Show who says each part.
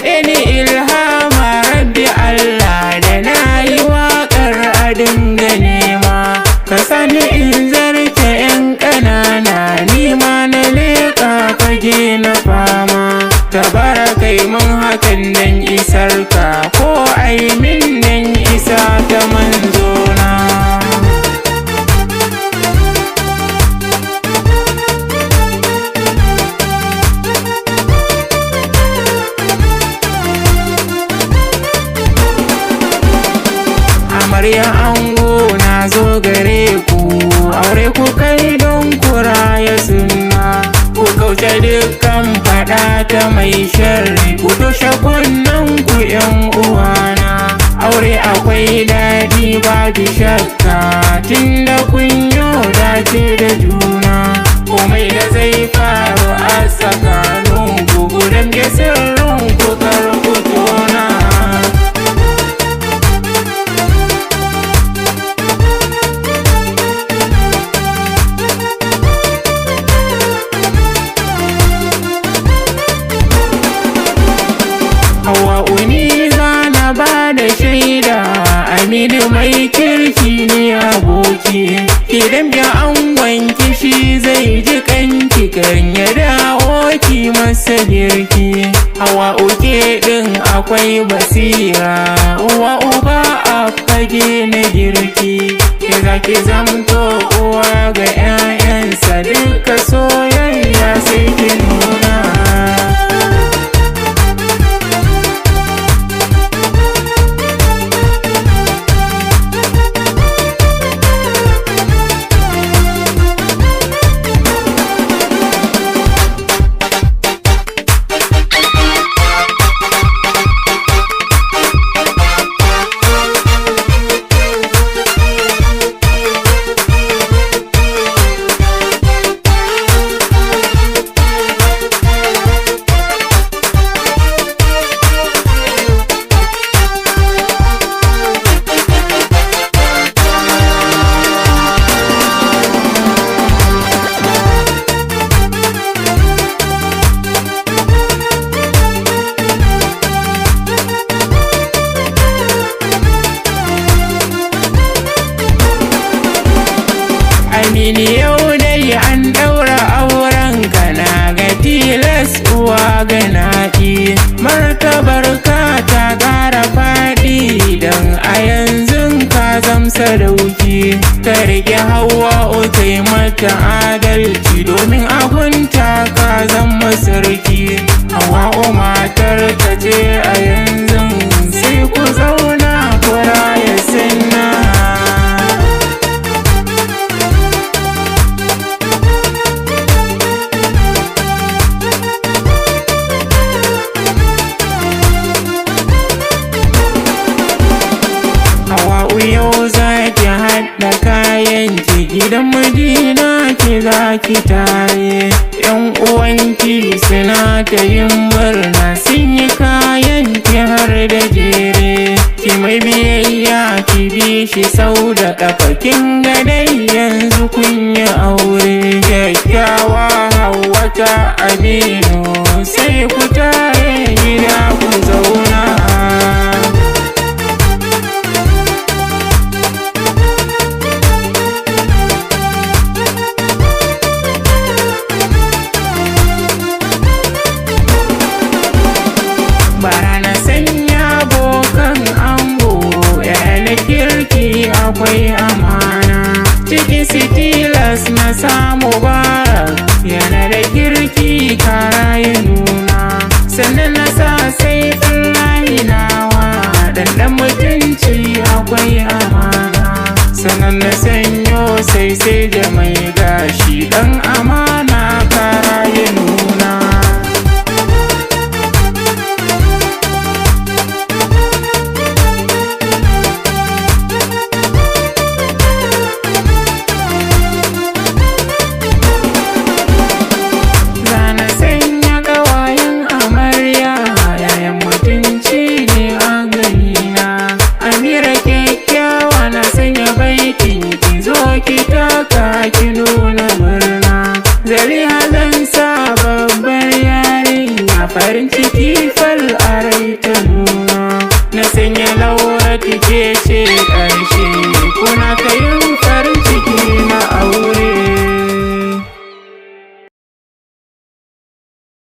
Speaker 1: daɗe ni ilhama rabbi Allah da na yi waƙar a dinga nema. Ka sani in zarce 'yan ƙanana ni ma na leƙa fage na fama. Tabarakai mun hakan dan isar ka ko ai min dan isa ta manzona. Amarya ango na zo gare ku, aure ku kai don ku raya sunna. Ku kauce dukkan fada ta mai sharri, ku toshe kunnen ku 'yan uwana. Aure akwai daɗi babu shakka, tunda kun yo dace da juna. Komai da zai faru a tsakaninku, gudan ke sirrin ku kar ku tona. Hawa'u ni zana ba da shaida, Aminu mai kirki ne aboki. Idan ya angon kishi zai ji kanki, kan ya dawo ki masa girki. Hawa'u ke ɗin akwai basira, uwa uba a fage na girki. Ke zaki zamto uwa ga 'ya'yansa, duka soyayya sai ki nuna. Amini yau dai an ɗaura auren ka, na ga tilas uwa ga naɗi. Martabar ka ta ƙara faɗi, don a yanzu ka zamsa dauki. Ka rike Hawa'u kai mata adalci, domin abunta ka zama sarki. Hawa'u matar ka ce a yanzu, sai ku zauna ku raya sunna. Hawa'u yau za ki haɗa kayan ki, gidan Madina ki za ki tare. 'Yan uwanki suna ta yin murna, sun yi kayan ki har da jere. Ki mai biyayya ki bi shi sau da ƙafa, kin ga dai yanzu kun yi aure. Kyakkyawa Hauwa ta Aminu, sai ku tare gida ku zauna. Bara na sanya bokan ango, na kirki akwai amana. Ciki sitilas na samu bara, yana da kirki kara ya nuna. Sannan na sa sai ɗallahi nawa, ɗanɗan mutunci akwai amana. Sannan na sanyo sai da mai gashi, ɗan amana kara ya nuna. Ki taka ki nuna murna, Zaliha zan sa babbar yarinya, farin ciki fal a Safiyatu ke ce